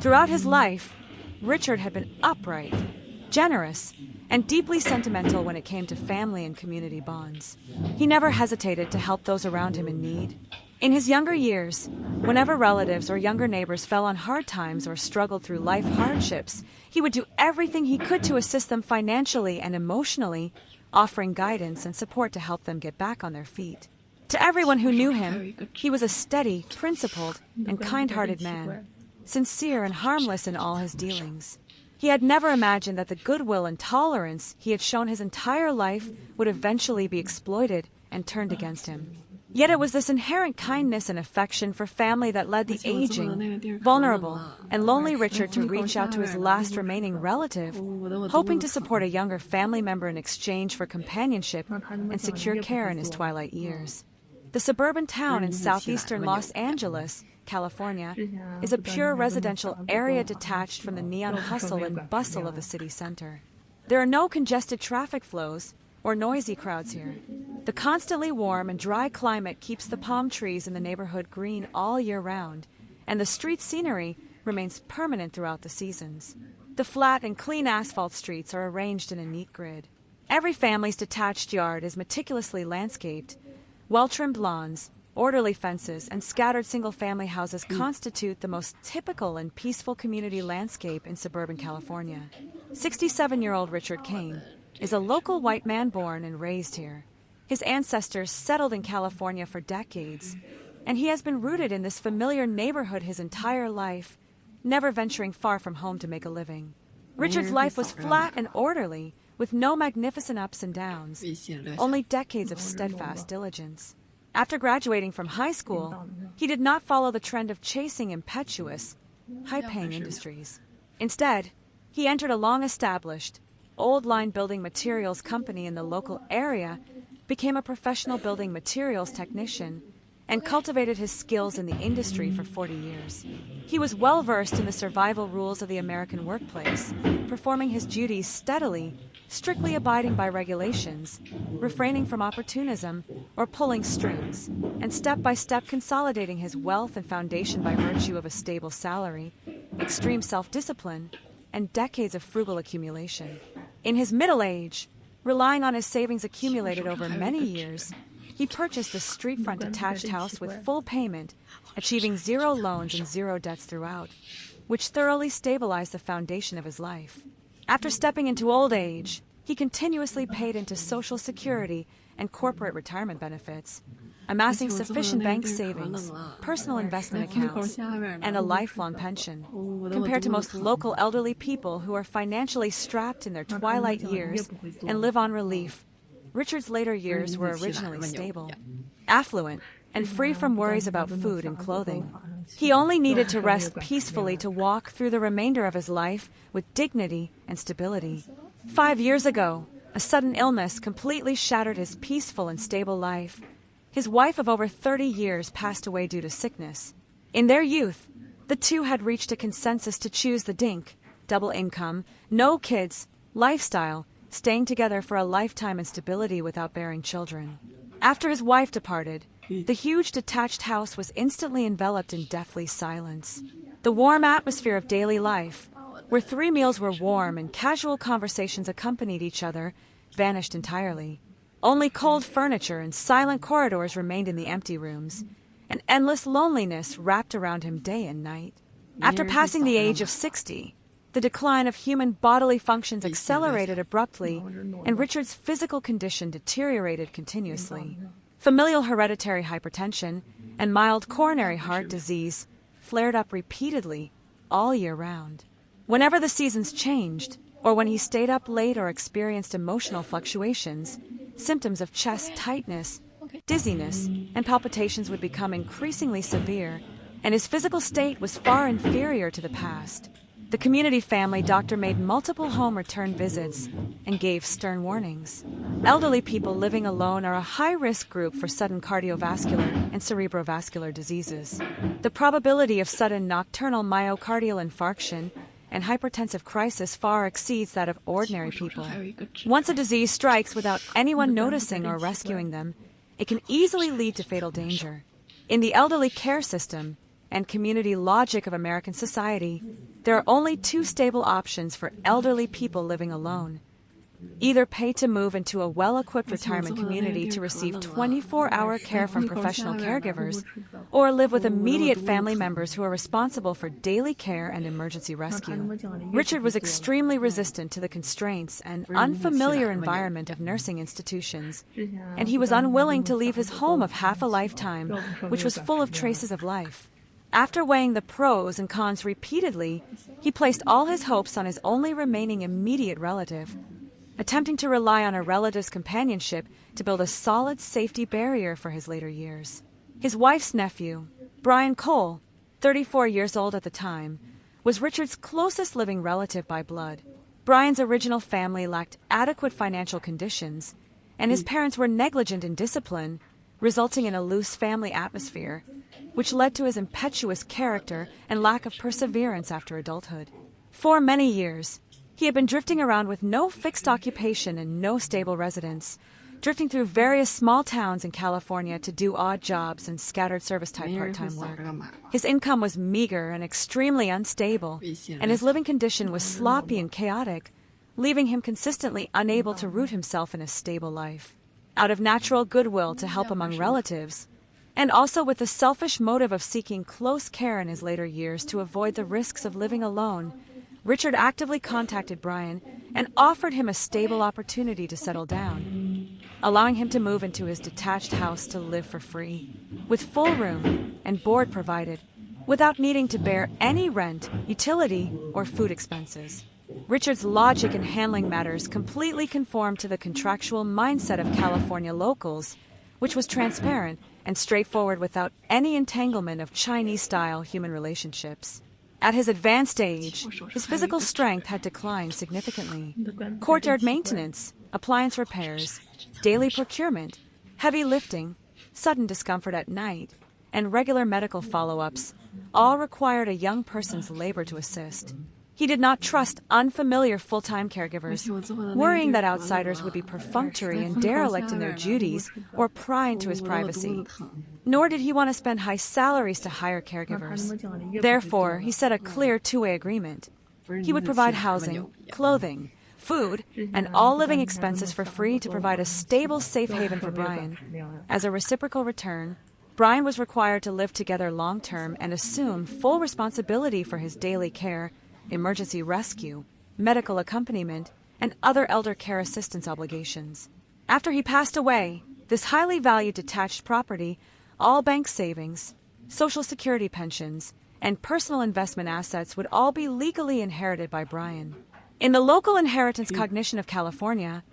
Throughout his life, Richard had been upright, generous, and deeply sentimental when it came to family and community bonds. He never hesitated to help those around him in need. In his younger years, whenever relatives or younger neighbors fell on hard times or struggled through life hardships, he would do everything he could to assist them financially and emotionally, offering guidance and support to help them get back on their feet. To everyone who knew him, he was a steady, principled, and kind-hearted man, sincere and harmless in all his dealings. He had never imagined that the goodwill and tolerance he had shown his entire life would eventually be exploited and turned against him. Yet it was this inherent kindness and affection for family that led the aging, vulnerable, and lonely Richard to reach out to his last remaining relative, hoping to support a younger family member in exchange for companionship and secure care in his twilight years. The suburban town in southeastern Los Angeles, California, is a pure residential area detached from the neon hustle and bustle of the city center. There are no congested traffic flows or noisy crowds here. The constantly warm and dry climate keeps the palm trees in the neighborhood green all year round, and the street scenery remains permanent throughout the seasons. The flat and clean asphalt streets are arranged in a neat grid. Every family's detached yard is meticulously landscaped. Well-trimmed lawns, orderly fences, and scattered single-family houses constitute the most typical and peaceful community landscape in suburban California. 67-year-old Richard Kane is a local white man born and raised here. His ancestors settled in California for decades, and he has been rooted in this familiar neighborhood his entire life, never venturing far from home to make a living. Richard's life was flat and orderly, with no magnificent ups and downs, only decades of steadfast diligence. After graduating from high school, he did not follow the trend of chasing impetuous, high-paying industries. Instead, he entered a long-established, old-line building materials company in the local area, became a professional building materials technician, and cultivated his skills in the industry for 40 years. He was well-versed in the survival rules of the American workplace, performing his duties steadily, strictly abiding by regulations, refraining from opportunism or pulling strings, and step-by-step consolidating his wealth and foundation by virtue of a stable salary, extreme self-discipline, and decades of frugal accumulation. In his middle age, relying on his savings accumulated over many years, he purchased a street-front detached house with full payment, achieving zero loans and zero debts throughout, which thoroughly stabilized the foundation of his life. After stepping into old age, he continuously paid into Social Security and corporate retirement benefits, amassing sufficient bank savings, personal investment accounts, and a lifelong pension. Compared to most local elderly people who are financially strapped in their twilight years and live on relief, Richard's later years were originally stable, affluent, and free from worries about food and clothing. He only needed to rest peacefully to walk through the remainder of his life with dignity and stability. 5 years ago, a sudden illness completely shattered his peaceful and stable life. His wife of over 30 years passed away due to sickness. In their youth, the two had reached a consensus to choose the DINK, double income, no kids, lifestyle, staying together for a lifetime in stability without bearing children. After his wife departed, the huge detached house was instantly enveloped in deathly silence. The warm atmosphere of daily life, where 3 meals were warm and casual conversations accompanied each other, vanished entirely. Only cold furniture and silent corridors remained in the empty rooms, and endless loneliness wrapped around him day and night. After passing the age of 60, the decline of human bodily functions accelerated abruptly, and Richard's physical condition deteriorated continuously. Familial hereditary hypertension and mild coronary heart disease flared up repeatedly all year round. Whenever the seasons changed, or when he stayed up late or experienced emotional fluctuations, symptoms of chest tightness, dizziness, and palpitations would become increasingly severe, and his physical state was far inferior to the past. The community family doctor made multiple home return visits and gave stern warnings. Elderly people living alone are a high-risk group for sudden cardiovascular and cerebrovascular diseases. The probability of sudden nocturnal myocardial infarction and hypertensive crisis far exceeds that of ordinary people. Once a disease strikes without anyone noticing or rescuing them, it can easily lead to fatal danger. In the elderly care system and community logic of American society, there are only two stable options for elderly people living alone. Either pay to move into a well-equipped retirement community to receive 24-hour care from professional caregivers, or live with immediate family members who are responsible for daily care and emergency rescue. Richard was extremely resistant to the constraints and unfamiliar environment of nursing institutions, and he was unwilling to leave his home of half a lifetime, which was full of traces of life. After weighing the pros and cons repeatedly, he placed all his hopes on his only remaining immediate relative, attempting to rely on a relative's companionship to build a solid safety barrier for his later years. His wife's nephew, Brian Cole, 34 years old at the time, was Richard's closest living relative by blood. Brian's original family lacked adequate financial conditions, and his parents were negligent in discipline, resulting in a loose family atmosphere, which led to his impetuous character and lack of perseverance after adulthood. For many years, he had been drifting around with no fixed occupation and no stable residence, drifting through various small towns in California to do odd jobs and scattered service-type part-time work. His income was meager and extremely unstable, and his living condition was sloppy and chaotic, leaving him consistently unable to root himself in a stable life. Out of natural goodwill to help among relatives, and also with the selfish motive of seeking close care in his later years to avoid the risks of living alone, Richard actively contacted Brian and offered him a stable opportunity to settle down, allowing him to move into his detached house to live for free, with full room and board provided, without needing to bear any rent, utility, or food expenses. Richard's logic in handling matters completely conformed to the contractual mindset of California locals, which was transparent and straightforward without any entanglement of Chinese-style human relationships. At his advanced age, his physical strength had declined significantly. Courtyard maintenance, appliance repairs, daily procurement, heavy lifting, sudden discomfort at night, and regular medical follow-ups all required a young person's labor to assist. He did not trust unfamiliar full-time caregivers, worrying that outsiders would be perfunctory and derelict in their duties or pry into his privacy. Nor did he want to spend high salaries to hire caregivers. Therefore, he set a clear two-way agreement. He would provide housing, clothing, food, and all living expenses for free to provide a stable, safe haven for Brian. As a reciprocal return, Brian was required to live together long-term and assume full responsibility for his daily care, emergency rescue, medical accompaniment, and other elder care assistance obligations. After he passed away, this highly valued detached property, all bank savings, Social Security pensions, and personal investment assets would all be legally inherited by Brian. In the local inheritance cognition of California,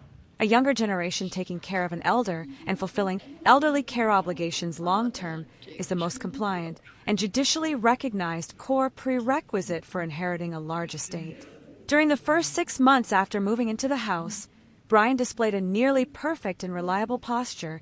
a younger generation taking care of an elder and fulfilling elderly care obligations long-term is the most compliant and judicially recognized core prerequisite for inheriting a large estate. During the first 6 months after moving into the house, Brian displayed a nearly perfect and reliable posture,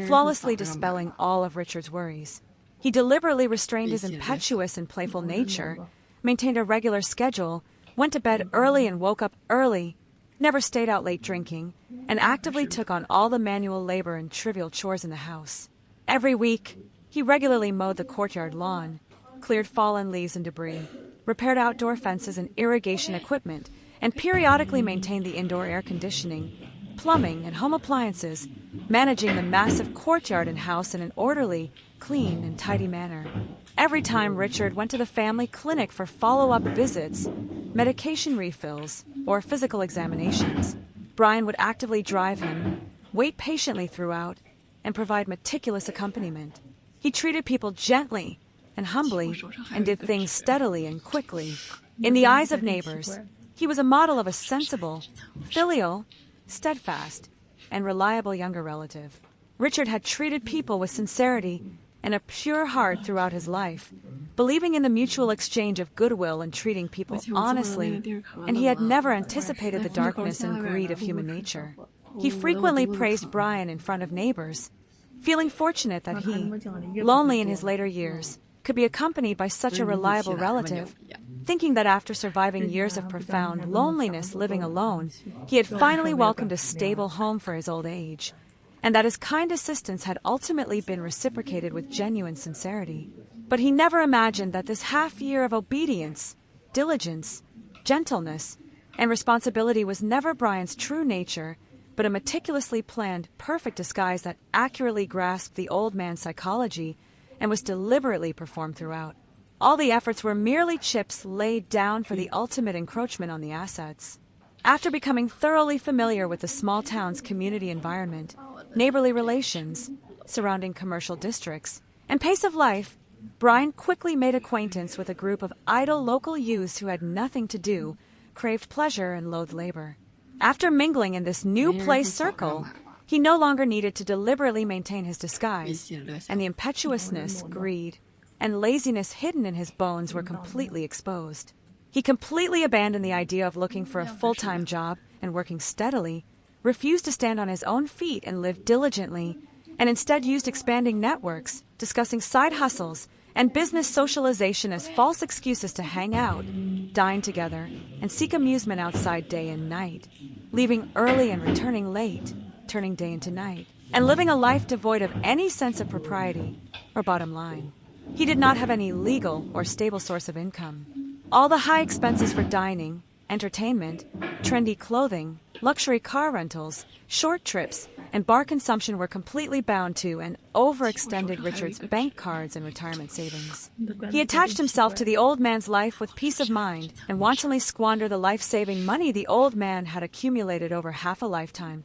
flawlessly dispelling all of Richard's worries. He deliberately restrained his impetuous and playful nature, maintained a regular schedule, went to bed early and woke up early, never stayed out late drinking, and actively took on all the manual labor and trivial chores in the house. Every week, he regularly mowed the courtyard lawn, cleared fallen leaves and debris, repaired outdoor fences and irrigation equipment, and periodically maintained the indoor air conditioning, plumbing, and home appliances, managing the massive courtyard and house in an orderly, clean, and tidy manner. Every time Richard went to the family clinic for follow-up visits, medication refills, or physical examinations, Brian would actively drive him, wait patiently throughout, and provide meticulous accompaniment. He treated people gently and humbly, and did things steadily and quickly. In the eyes of neighbors, he was a model of a sensible, filial, steadfast, and reliable younger relative. Richard had treated people with sincerity and a pure heart throughout his life, believing in the mutual exchange of goodwill and treating people honestly, and he had never anticipated the darkness and greed of human nature. He frequently praised Brian in front of neighbors, feeling fortunate that he, lonely in his later years, could be accompanied by such a reliable relative, thinking that after surviving years of profound loneliness living alone, he had finally welcomed a stable home for his old age, and that his kind assistance had ultimately been reciprocated with genuine sincerity. But he never imagined that this half year of obedience diligence, gentleness, and responsibility was never Brian's true nature, but a meticulously planned, perfect disguise that accurately grasped the old man's psychology and was deliberately performed throughout. All the efforts were merely chips laid down for the ultimate encroachment on the assets. After becoming thoroughly familiar with the small town's community environment, neighborly relations, surrounding commercial districts, and pace of life, Brian quickly made acquaintance with a group of idle local youths who had nothing to do, craved pleasure, and loathed labor. After mingling in this new place circle, he no longer needed to deliberately maintain his disguise, and the impetuousness, greed, and laziness hidden in his bones were completely exposed. He completely abandoned the idea of looking for a full-time job and working steadily, refused to stand on his own feet and live diligently, and instead used expanding networks, discussing side hustles, and business socialization as false excuses to hang out, dine together, and seek amusement outside day and night, leaving early and returning late, turning day into night, and living a life devoid of any sense of propriety or bottom line. He did not have any legal or stable source of income. All the high expenses for dining, entertainment, trendy clothing, luxury car rentals, short trips, and bar consumption were completely bound to and overextended Richard's bank cards and retirement savings. He attached himself to the old man's life with peace of mind and wantonly squandered the life-saving money the old man had accumulated over half a lifetime,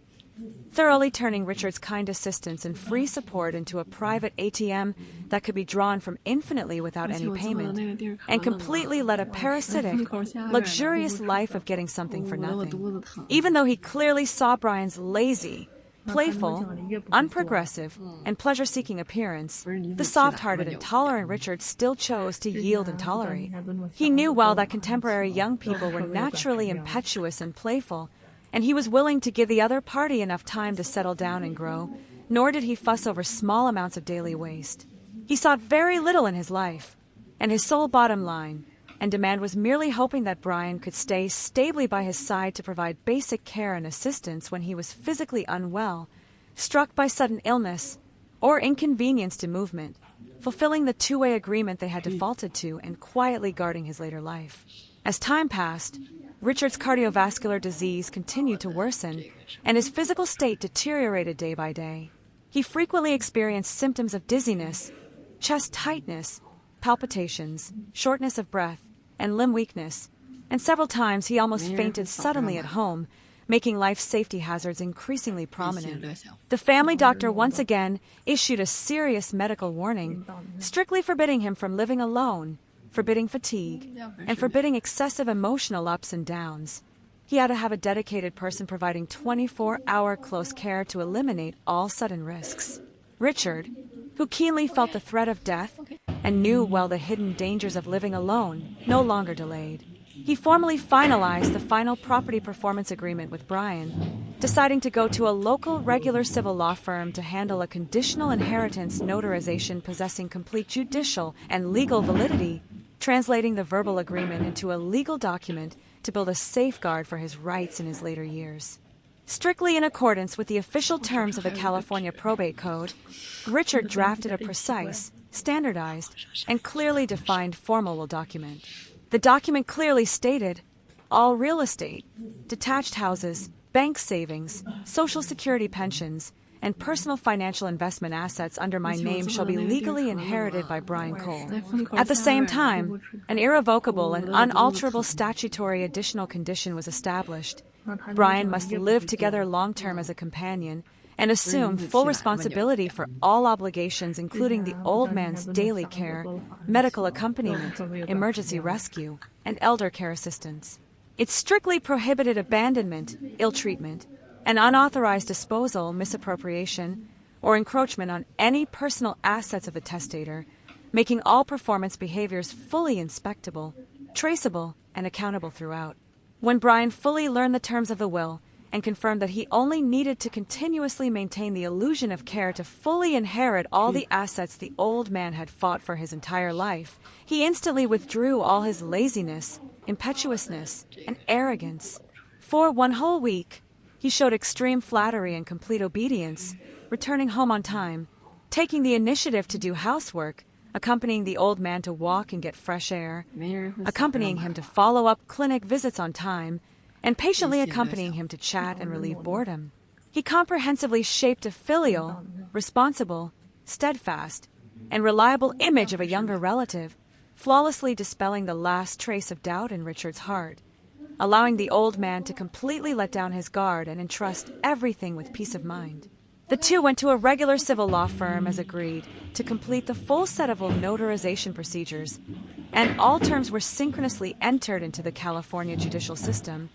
thoroughly turning Richard's kind assistance and free support into a private ATM that could be drawn from infinitely without any payment, and completely led a parasitic, luxurious life of getting something for nothing. Even though he clearly saw Brian's lazy, playful, unprogressive, and pleasure-seeking appearance, the soft-hearted and tolerant Richard still chose to yield and tolerate. He knew well that contemporary young people were naturally impetuous and playful, and he was willing to give the other party enough time to settle down and grow, nor did he fuss over small amounts of daily waste. He sought very little in his life, and his sole bottom line and demand was merely hoping that Brian could stay stably by his side to provide basic care and assistance when he was physically unwell, struck by sudden illness, or inconvenience to movement, fulfilling the two-way agreement they had defaulted to and quietly guarding his later life. As time passed, Richard's cardiovascular disease continued to worsen, and his physical state deteriorated day by day. He frequently experienced symptoms of dizziness, chest tightness, palpitations, shortness of breath, and limb weakness, and several times he almost fainted suddenly at home, making life safety hazards increasingly prominent. The family doctor once again issued a serious medical warning, strictly forbidding him from living alone, forbidding fatigue, and forbidding excessive emotional ups and downs. He had to have a dedicated person providing 24-hour close care to eliminate all sudden risks. Richard, who keenly felt the threat of death and knew well the hidden dangers of living alone, no longer delayed. He formally finalized the final property performance agreement with Brian, deciding to go to a local regular civil law firm to handle a conditional inheritance notarization possessing complete judicial and legal validity, translating the verbal agreement into a legal document to build a safeguard for his rights in his later years. Strictly in accordance with the official terms of the California Probate Code, Richard drafted a precise, standardized, and clearly defined formal will document. The document clearly stated, all real estate, detached houses, bank savings, Social Security pensions, and personal financial investment assets under my name shall be legally inherited by Brian Cole. At the same time, an irrevocable and unalterable statutory additional condition was established. Brian must live together long-term as a companion and assume full responsibility for all obligations, including the old man's daily care, medical accompaniment, emergency rescue, and elder care assistance. It strictly prohibited abandonment, ill-treatment, and unauthorized disposal, misappropriation, or encroachment on any personal assets of the testator, making all performance behaviors fully inspectable, traceable, and accountable throughout. When Brian fully learned the terms of the will and confirmed that he only needed to continuously maintain the illusion of care to fully inherit all the assets the old man had fought for his entire life, he instantly withdrew all his laziness, impetuousness, and arrogance. For 1 whole week, he showed extreme flattery and complete obedience, returning home on time, taking the initiative to do housework, accompanying the old man to walk and get fresh air, accompanying him to follow up clinic visits on time, and patiently accompanying him to chat and relieve boredom. He comprehensively shaped a filial, responsible, steadfast, and reliable image of a younger relative, flawlessly dispelling the last trace of doubt in Richard's heart, allowing the old man to completely let down his guard and entrust everything with peace of mind. The two went to a regular civil law firm as agreed to complete the full set of notarization procedures, and all terms were synchronously entered into the California judicial system,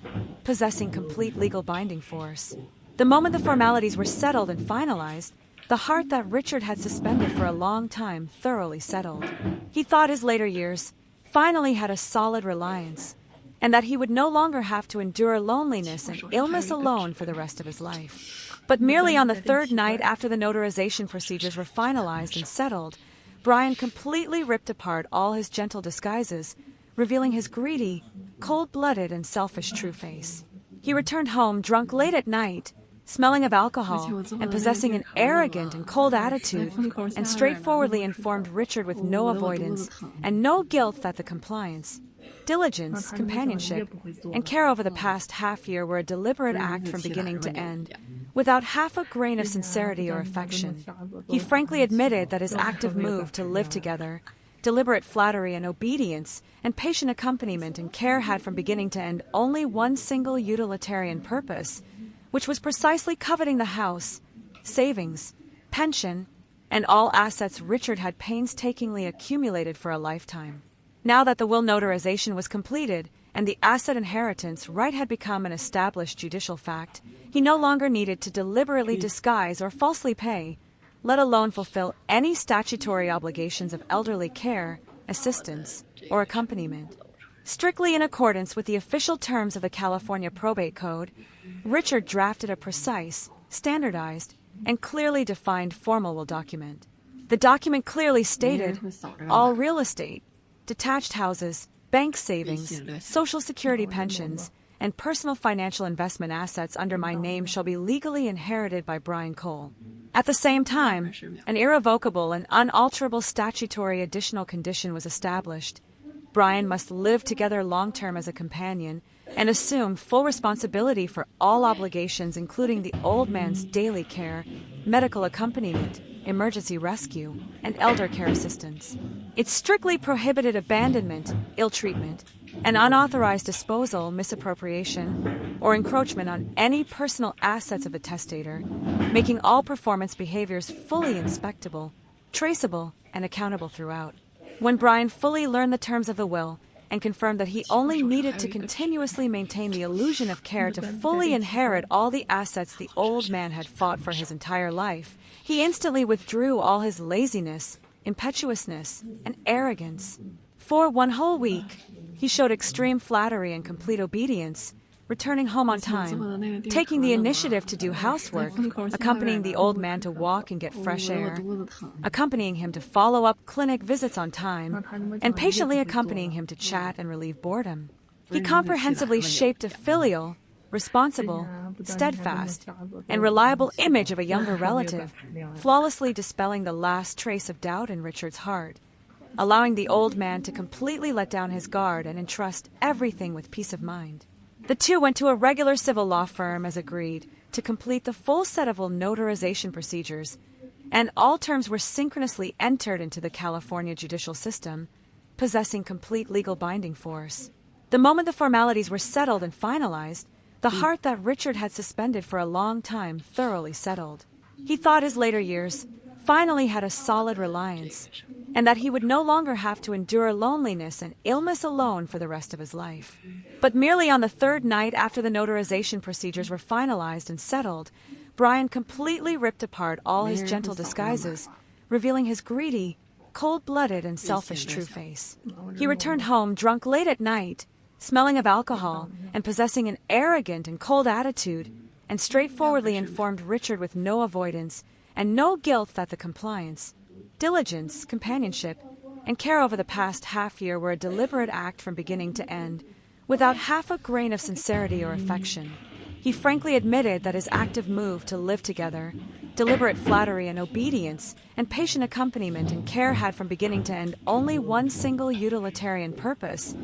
possessing complete legal binding force. The moment the formalities were settled and finalized, the heart that Richard had suspended for a long time thoroughly settled. He thought his later years finally had a solid reliance, and that he would no longer have to endure loneliness and illness alone for the rest of his life. But merely on the third night after the notarization procedures were finalized and settled, Brian completely ripped apart all his gentle disguises, revealing his greedy, cold-blooded, and selfish true face. He returned home drunk late at night, smelling of alcohol, and possessing an arrogant and cold attitude, and straightforwardly informed Richard with no avoidance and no guilt that the compliance, diligence, companionship, and care over the past half-year were a deliberate act from beginning to end, without half a grain of sincerity or affection. He frankly admitted that his active move to live together, deliberate flattery and obedience, and patient accompaniment and care had from beginning to end only one single utilitarian purpose, which was precisely coveting the house, savings, pension, and all assets Richard had painstakingly accumulated for a lifetime. Now that the will notarization was completed and the asset inheritance right had become an established judicial fact, he no longer needed to deliberately disguise or falsely pay, let alone fulfill any statutory obligations of elderly care, assistance, or accompaniment. Strictly in accordance with the official terms of the California Probate Code, Richard drafted a precise, standardized, and clearly defined formal will document. The document clearly stated, all real estate, detached houses, bank savings, Social Security pensions, and personal financial investment assets under my name shall be legally inherited by Brian Cole. At the same time, an irrevocable and unalterable statutory additional condition was established. Brian must live together long-term as a companion and assume full responsibility for all obligations, including the old man's daily care, medical accompaniment, emergency rescue, and elder care assistance. It strictly prohibited abandonment, ill treatment, and unauthorized disposal, misappropriation, or encroachment on any personal assets of the testator, making all performance behaviors fully inspectable, traceable, and accountable throughout. When Brian fully learned the terms of the will and confirmed that he only needed to continuously maintain the illusion of care to fully inherit all the assets the old man had fought for his entire life, he instantly withdrew all his laziness, impetuousness, and arrogance. For 1 whole week, he showed extreme flattery and complete obedience, returning home on time, taking the initiative to do housework, accompanying the old man to walk and get fresh air, accompanying him to follow up clinic visits on time, and patiently accompanying him to chat and relieve boredom. He comprehensively shaped a filial, responsible, steadfast, and reliable image of a younger relative, flawlessly dispelling the last trace of doubt in Richard's heart, allowing the old man to completely let down his guard and entrust everything with peace of mind. The two went to a regular civil law firm as agreed to complete the full set of notarization procedures, and all terms were synchronously entered into the California judicial system, possessing complete legal binding force. The moment the formalities were settled and finalized, the heart that Richard had suspended for a long time thoroughly settled. He thought his later years finally had a solid reliance, and that he would no longer have to endure loneliness and illness alone for the rest of his life. But merely on the third night after the notarization procedures were finalized and settled, Brian completely ripped apart all his gentle disguises, revealing his greedy, cold-blooded, and selfish true face. He returned home drunk late at night, smelling of alcohol, and possessing an arrogant and cold attitude, and straightforwardly informed Richard with no avoidance and no guilt that the compliance, diligence, companionship, and care over the past half-year were a deliberate act from beginning to end, without half a grain of sincerity or affection. He frankly admitted that his active move to live together, Deliberate flattery and obedience, and patient accompaniment and care had from beginning to end only one single utilitarian purpose,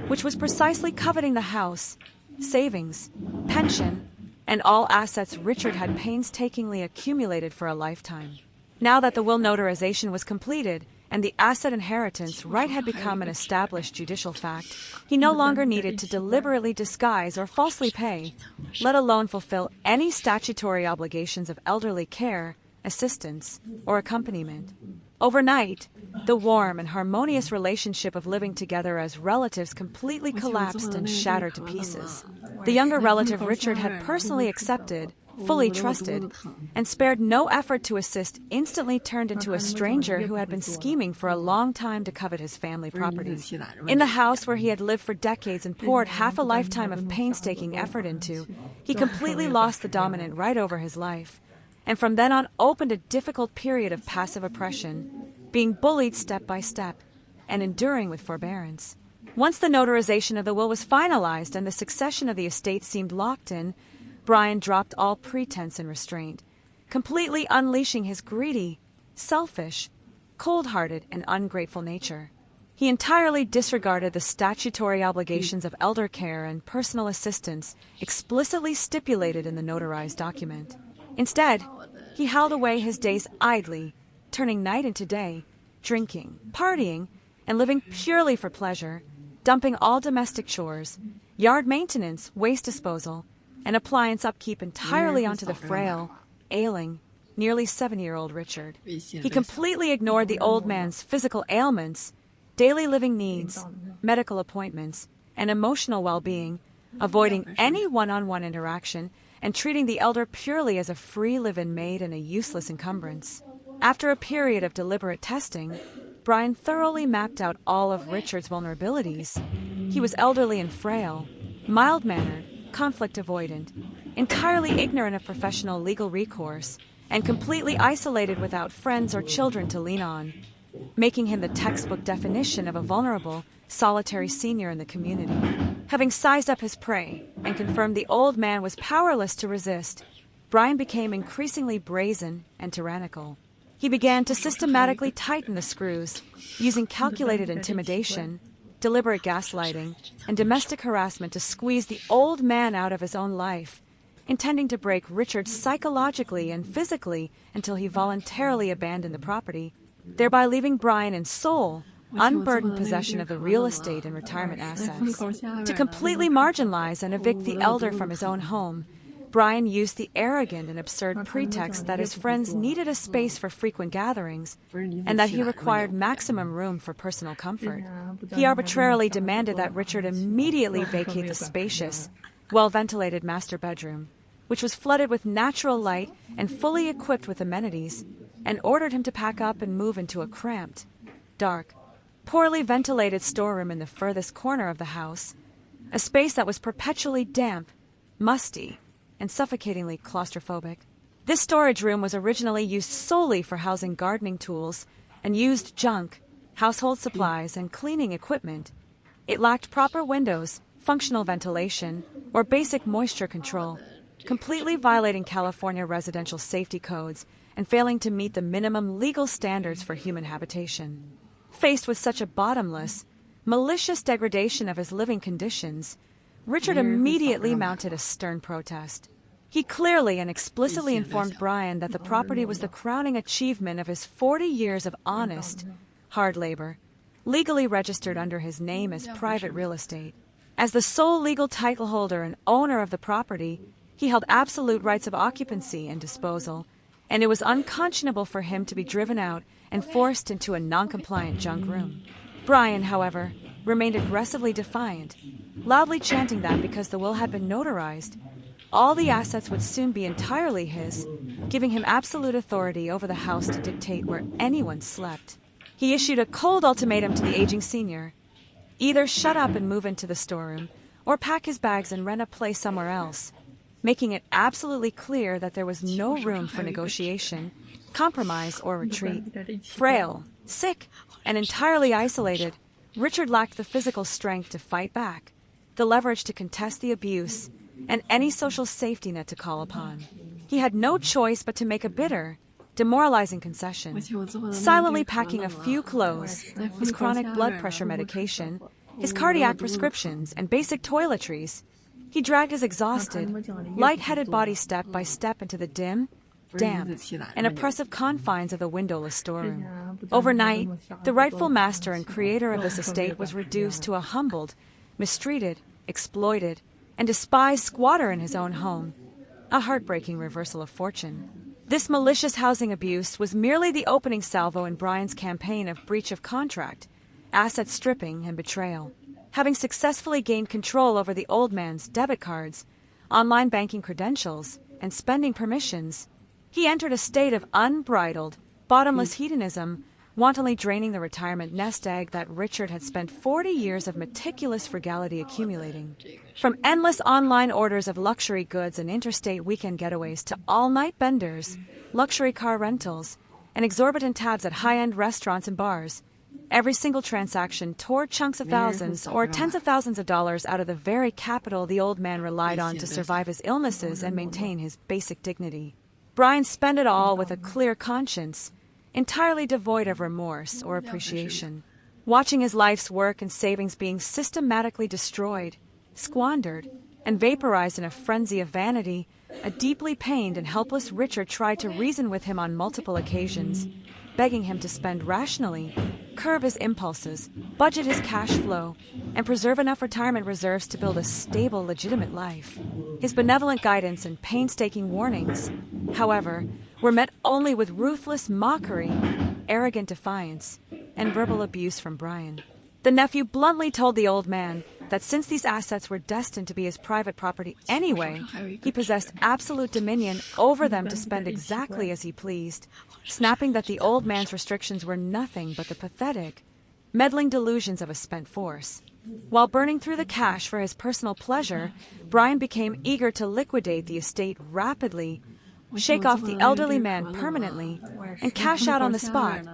which was precisely coveting the house, savings, pension, and all assets Richard had painstakingly accumulated for a lifetime. Now that the will notarization was completed, and the asset inheritance right had become an established judicial fact, he no longer needed to deliberately disguise or falsely pay, let alone fulfill any statutory obligations of elderly care, assistance, or accompaniment. Overnight, the warm and harmonious relationship of living together as relatives completely collapsed and shattered to pieces. The younger relative Richard had personally accepted, fully trusted, and spared no effort to assist, instantly turned into a stranger who had been scheming for a long time to covet his family property. In the house where he had lived for decades and poured half a lifetime of painstaking effort into, he completely lost the dominant right over his life, and from then on opened a difficult period of passive oppression, being bullied step by step, and enduring with forbearance. Once the notarization of the will was finalized and the succession of the estate seemed locked in, Brian dropped all pretense and restraint, completely unleashing his greedy, selfish, cold-hearted, and ungrateful nature. He entirely disregarded the statutory obligations of elder care and personal assistance explicitly stipulated in the notarized document. Instead, he held away his days idly, turning night into day, drinking, partying, and living purely for pleasure, dumping all domestic chores, yard maintenance, waste disposal, and appliance upkeep entirely onto the frail, ailing, nearly 7-year-old Richard. He completely ignored the old man's physical ailments, daily living needs, medical appointments, and emotional well-being, avoiding any one-on-one interaction and treating the elder purely as a free live-in maid and a useless encumbrance. After a period of deliberate testing, Brian thoroughly mapped out all of Richard's vulnerabilities. He was elderly and frail, mild-mannered, conflict avoidant, entirely ignorant of professional legal recourse, and completely isolated without friends or children to lean on, making him the textbook definition of a vulnerable, solitary senior in the community. Having sized up his prey and confirmed the old man was powerless to resist, Brian became increasingly brazen and tyrannical. He began to systematically tighten the screws, using calculated intimidation, deliberate gaslighting, and domestic harassment to squeeze the old man out of his own life, intending to break Richard psychologically and physically until he voluntarily abandoned the property, thereby leaving Brian in sole, unburdened possession of the real estate and retirement assets. To completely marginalize and evict the elder from his own home, Brian used the arrogant and absurd pretext that his friends needed a space for frequent gatherings and that he required maximum room for personal comfort. He arbitrarily demanded that Richard immediately vacate the spacious, well-ventilated master bedroom, which was flooded with natural light and fully equipped with amenities, and ordered him to pack up and move into a cramped, dark, poorly ventilated storeroom in the furthest corner of the house, a space that was perpetually damp, musty, and suffocatingly claustrophobic. This storage room was originally used solely for housing gardening tools and used junk, household supplies, and cleaning equipment. It lacked proper windows, functional ventilation, or basic moisture control, completely violating California residential safety codes and failing to meet the minimum legal standards for human habitation. Faced with such a bottomless, malicious degradation of his living conditions, Richard immediately mounted a stern protest. He clearly and explicitly informed Brian that the property was the crowning achievement of his 40 years of honest, hard labor, legally registered under his name as private real estate. As the sole legal title holder and owner of the property, he held absolute rights of occupancy and disposal, and it was unconscionable for him to be driven out and forced into a non-compliant junk room. Brian, however, remained aggressively defiant, loudly chanting that because the will had been notarized, all the assets would soon be entirely his, giving him absolute authority over the house to dictate where anyone slept. He issued a cold ultimatum to the aging senior: either shut up and move into the storeroom, or pack his bags and rent a place somewhere else, making it absolutely clear that there was no room for negotiation, compromise, or retreat. Frail, sick, and entirely isolated, Richard lacked the physical strength to fight back, the leverage to contest the abuse, and any social safety net to call upon. He had no choice but to make a bitter, demoralizing concession, silently packing a few clothes, his chronic blood pressure medication, his cardiac prescriptions, and basic toiletries. He dragged his exhausted, light-headed body step by step into the dim, damp, and oppressive confines of the windowless storeroom. Overnight, the rightful master and creator of this estate was reduced to a humbled, mistreated, exploited, and despised squatter in his own home. A heartbreaking reversal of fortune. This malicious housing abuse was merely the opening salvo in Brian's campaign of breach of contract, asset stripping, and betrayal. Having successfully gained control over the old man's debit cards, online banking credentials, and spending permissions, he entered a state of unbridled, bottomless hedonism, wantonly draining the retirement nest egg that Richard had spent 40 years of meticulous frugality accumulating. From endless online orders of luxury goods and interstate weekend getaways to all-night benders, luxury car rentals, and exorbitant tabs at high-end restaurants and bars, every single transaction tore chunks of thousands or tens of thousands of dollars out of the very capital the old man relied on to survive his illnesses and maintain his basic dignity. Brian spent it all with a clear conscience, entirely devoid of remorse or appreciation, watching his life's work and savings being systematically destroyed, squandered, and vaporized in a frenzy of vanity. A deeply pained and helpless Richard tried to reason with him on multiple occasions, begging him to spend rationally, curb his impulses, budget his cash flow, and preserve enough retirement reserves to build a stable, legitimate life. His benevolent guidance and painstaking warnings, however, were met only with ruthless mockery, arrogant defiance, and verbal abuse from Brian. The nephew bluntly told the old man that since these assets were destined to be his private property anyway, he possessed absolute dominion over them to spend exactly as he pleased, snapping that the old man's restrictions were nothing but the pathetic, meddling delusions of a spent force. While burning through the cash for his personal pleasure, Brian became eager to liquidate the estate rapidly, shake off the elderly man permanently, and cash out on the spot,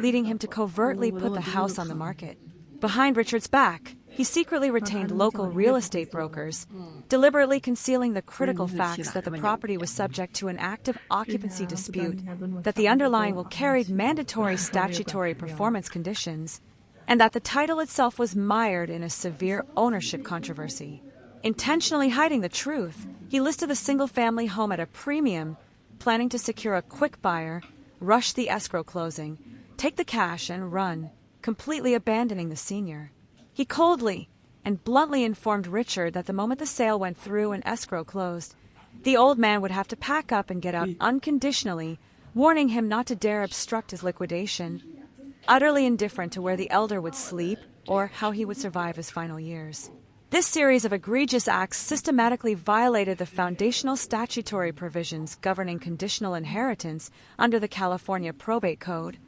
leading him to covertly put the house on the market. Behind Richard's back, he secretly retained local real estate brokers, deliberately concealing the critical facts that the property was subject to an active occupancy dispute, that the underlying will carried mandatory statutory performance conditions, and that the title itself was mired in a severe ownership controversy. Intentionally hiding the truth, he listed the single-family home at a premium, planning to secure a quick buyer, rush the escrow closing, take the cash, and run, completely abandoning the senior. He coldly and bluntly informed Richard that the moment the sale went through and escrow closed, the old man would have to pack up and get out unconditionally, warning him not to dare obstruct his liquidation, utterly indifferent to where the elder would sleep or how he would survive his final years. This series of egregious acts systematically violated the foundational statutory provisions governing conditional inheritance under the California Probate Code,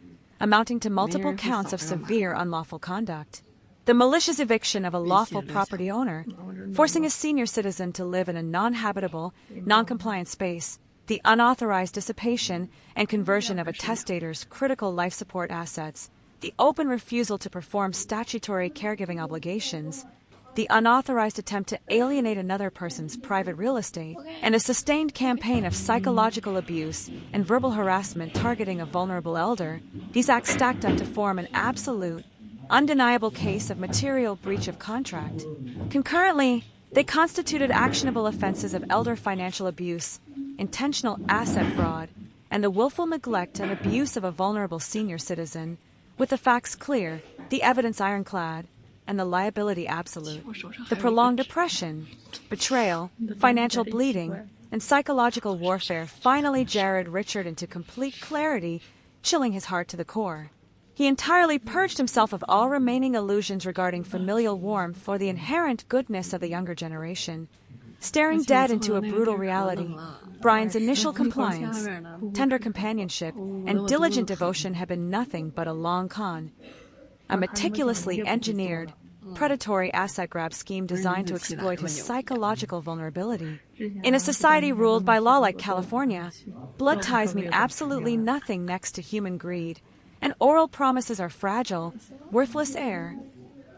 amounting to multiple counts of severe unlawful conduct. The malicious eviction of a lawful property owner, forcing a senior citizen to live in a non-habitable, non-compliant space, the unauthorized dissipation and conversion of a testator's critical life support assets, the open refusal to perform statutory caregiving obligations, the unauthorized attempt to alienate another person's private real estate, and a sustained campaign of psychological abuse and verbal harassment targeting a vulnerable elder, these acts stacked up to form an absolute, undeniable case of material breach of contract. Concurrently, they constituted actionable offenses of elder financial abuse, intentional asset fraud, and the willful neglect and abuse of a vulnerable senior citizen, with the facts clear, the evidence ironclad, and the liability absolute. The prolonged oppression, betrayal, financial bleeding, and psychological warfare finally jarred Richard into complete clarity, chilling his heart to the core. He entirely purged himself of all remaining illusions regarding familial warmth for the inherent goodness of the younger generation, staring dead into a brutal reality. Brian's initial compliance, tender companionship, and diligent devotion had been nothing but a long con, a meticulously engineered, predatory asset grab scheme designed to exploit his psychological vulnerability. In a society ruled by law like California, blood ties mean absolutely nothing next to human greed, and oral promises are fragile, worthless air.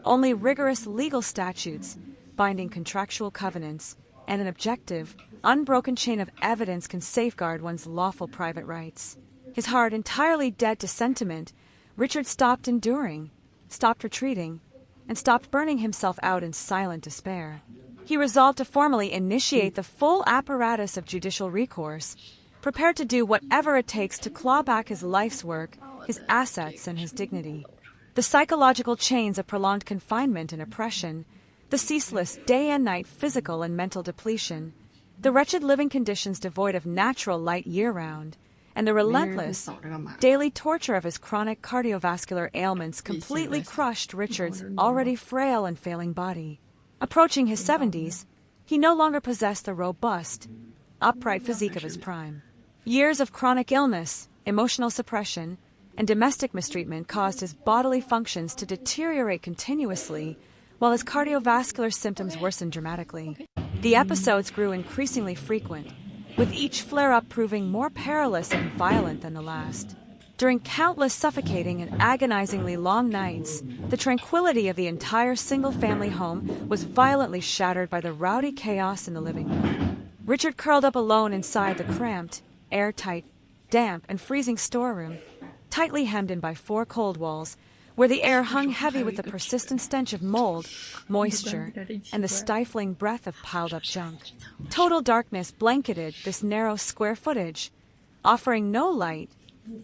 Only rigorous legal statutes, binding contractual covenants, and an objective, unbroken chain of evidence can safeguard one's lawful private rights. His heart entirely dead to sentiment, Richard stopped enduring, stopped retreating, and stopped burning himself out in silent despair. He resolved to formally initiate the full apparatus of judicial recourse, prepared to do whatever it takes to claw back his life's work, his assets, and his dignity. The psychological chains of prolonged confinement and oppression, the ceaseless day and night physical and mental depletion, the wretched living conditions devoid of natural light year-round, and the relentless, daily torture of his chronic cardiovascular ailments completely crushed Richard's already frail and failing body. Approaching his 70s, he no longer possessed the robust, upright physique of his prime. Years of chronic illness, emotional suppression, and domestic mistreatment caused his bodily functions to deteriorate continuously, while his cardiovascular symptoms worsened dramatically. The episodes grew increasingly frequent, with each flare-up proving more perilous and violent than the last. During countless suffocating and agonizingly long nights, the tranquility of the entire single-family home was violently shattered by the rowdy chaos in the living room. Richard curled up alone inside the cramped, airtight, damp, and freezing storeroom, tightly hemmed in by 4 cold walls, where the air hung heavy with the persistent stench of mold, moisture, and the stifling breath of piled-up junk. Total darkness blanketed this narrow square footage, offering no light,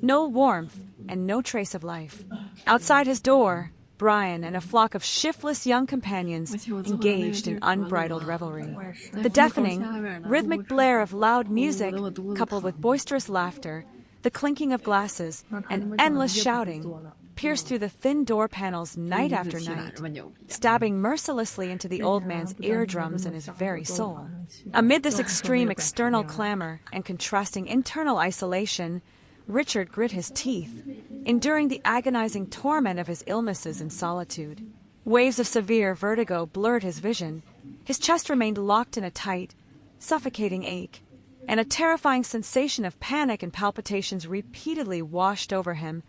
no warmth, and no trace of life. Outside his door, Brian and a flock of shiftless young companions engaged in unbridled revelry. The deafening, rhythmic blare of loud music, coupled with boisterous laughter, the clinking of glasses, and endless shouting, pierced through the thin door panels night after night, stabbing mercilessly into the old man's eardrums and his very soul. Amid this extreme external clamor and contrasting internal isolation, Richard grit his teeth, enduring the agonizing torment of his illnesses in solitude. Waves of severe vertigo blurred his vision. His chest remained locked in a tight, suffocating ache, and a terrifying sensation of panic and palpitations repeatedly washed over him,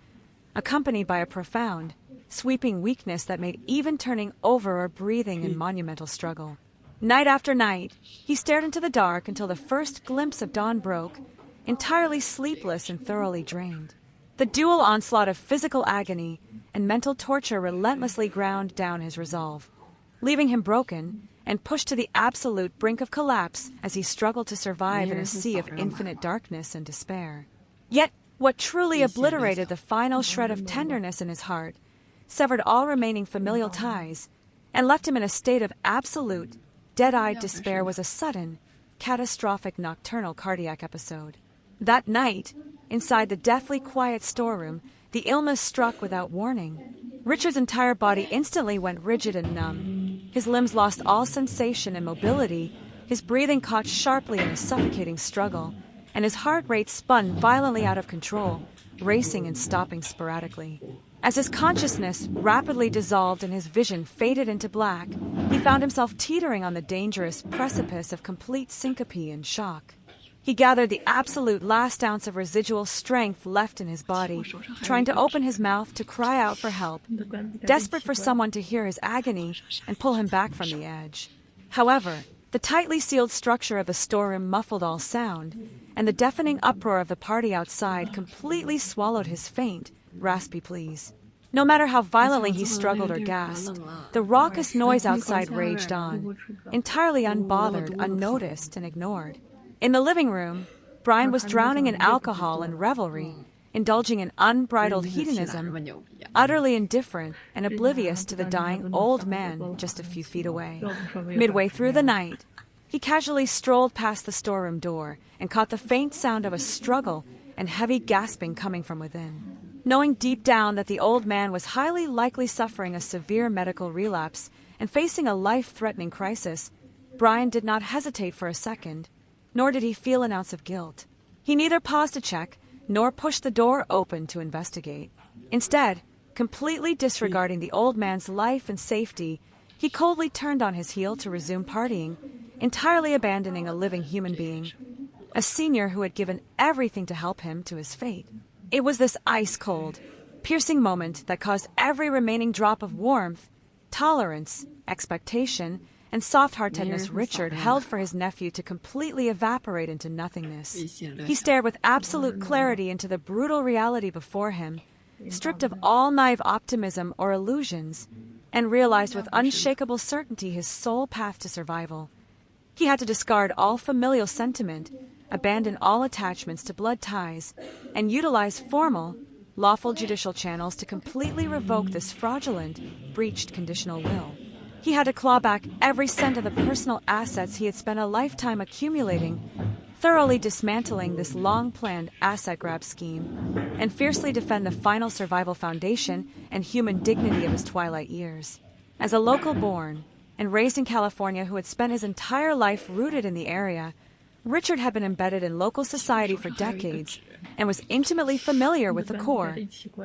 accompanied by a profound, sweeping weakness that made even turning over or breathing a monumental struggle. Night after night, he stared into the dark until the first glimpse of dawn broke, entirely sleepless and thoroughly drained. The dual onslaught of physical agony and mental torture relentlessly ground down his resolve, leaving him broken and pushed to the absolute brink of collapse as he struggled to survive in a sea of infinite darkness and despair. Yet, what truly obliterated the final shred of tenderness in his heart, severed all remaining familial ties, and left him in a state of absolute, dead-eyed despair was a sudden, catastrophic nocturnal cardiac episode. That night, inside the deathly quiet storeroom, the illness struck without warning. Richard's entire body instantly went rigid and numb. His limbs lost all sensation and mobility, his breathing caught sharply in a suffocating struggle, and his heart rate spun violently out of control, racing and stopping sporadically. As his consciousness rapidly dissolved and his vision faded into black, he found himself teetering on the dangerous precipice of complete syncope and shock. He gathered the absolute last ounce of residual strength left in his body, trying to open his mouth to cry out for help, desperate for someone to hear his agony and pull him back from the edge. However, the tightly sealed structure of the storeroom muffled all sound, and the deafening uproar of the party outside completely swallowed his faint, raspy pleas. No matter how violently he struggled or gasped, the raucous noise outside raged on, entirely unbothered, unnoticed, and ignored. In the living room, Brian was drowning in alcohol and revelry, indulging in unbridled hedonism, utterly indifferent and oblivious to the dying old man just a few feet away. Midway through the night, he casually strolled past the storeroom door and caught the faint sound of a struggle and heavy gasping coming from within. Knowing deep down that the old man was highly likely suffering a severe medical relapse and facing a life-threatening crisis, Brian did not hesitate for a second, nor did he feel an ounce of guilt. He neither paused to check, nor pushed the door open to investigate. Instead, completely disregarding the old man's life and safety, he coldly turned on his heel to resume partying, entirely abandoning a living human being, a senior who had given everything to help him to his fate. It was this ice-cold, piercing moment that caused every remaining drop of warmth, tolerance, expectation, and soft-heartedness Richard held for his nephew to completely evaporate into nothingness. He stared with absolute clarity into the brutal reality before him, stripped of all naive optimism or illusions, and realized with unshakable certainty his sole path to survival. He had to discard all familial sentiment, abandon all attachments to blood ties, and utilize formal, lawful judicial channels to completely revoke this fraudulent, breached conditional will. He had to claw back every cent of the personal assets he had spent a lifetime accumulating, thoroughly dismantling this long-planned asset grab scheme, and fiercely defend the final survival foundation and human dignity of his twilight years. As a local born and raised in California who had spent his entire life rooted in the area, Richard had been embedded in local society for decades and was intimately familiar with the core,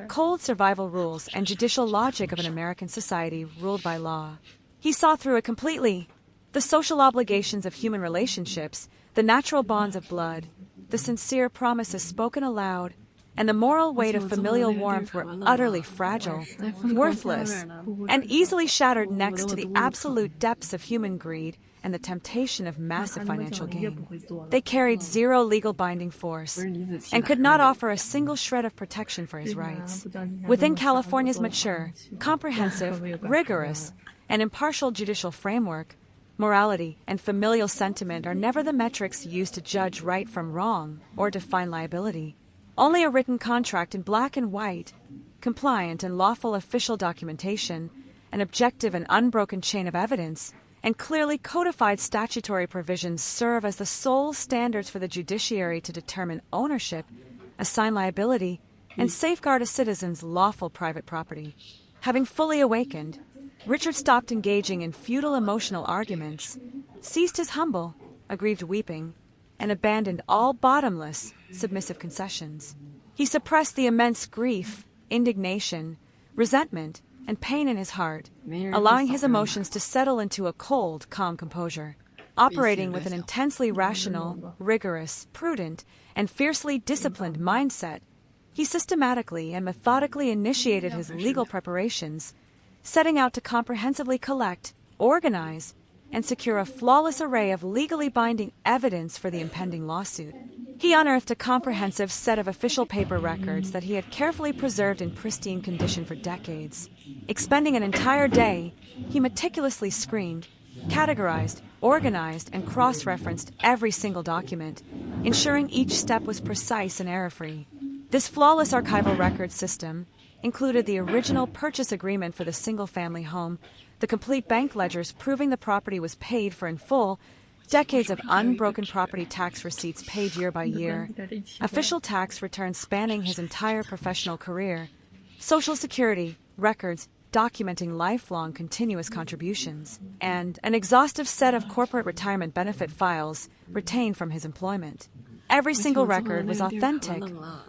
cold survival rules and judicial logic of an American society ruled by law. He saw through it completely. The social obligations of human relationships, the natural bonds of blood, the sincere promises spoken aloud, and the moral weight of familial warmth were utterly fragile, worthless, and easily shattered next to the absolute depths of human greed and the temptation of massive financial gain. They carried zero legal binding force and could not offer a single shred of protection for his rights. Within California's mature, comprehensive, rigorous, and impartial judicial framework, morality and familial sentiment are never the metrics used to judge right from wrong or define liability. Only a written contract in black and white, compliant and lawful official documentation, an objective and unbroken chain of evidence, and clearly codified statutory provisions serve as the sole standards for the judiciary to determine ownership, assign liability, and safeguard a citizen's lawful private property. Having fully awakened, Richard stopped engaging in futile emotional arguments, ceased his humble, aggrieved weeping, and abandoned all bottomless, submissive concessions. He suppressed the immense grief, indignation, resentment, and pain in his heart, allowing his emotions to settle into a cold, calm composure. Operating with an intensely rational, rigorous, prudent, and fiercely disciplined mindset, he systematically and methodically initiated his legal preparations, setting out to comprehensively collect, organize, and secure a flawless array of legally binding evidence for the impending lawsuit. He unearthed a comprehensive set of official paper records that he had carefully preserved in pristine condition for decades. Expending an entire day, he meticulously screened, categorized, organized, and cross-referenced every single document, ensuring each step was precise and error-free. This flawless archival record system included the original purchase agreement for the single-family home, the complete bank ledgers proving the property was paid for in full, decades of unbroken property tax receipts paid year by year, official tax returns spanning his entire professional career, Social Security records documenting lifelong continuous contributions, and an exhaustive set of corporate retirement benefit files retained from his employment. Every single record was authentic,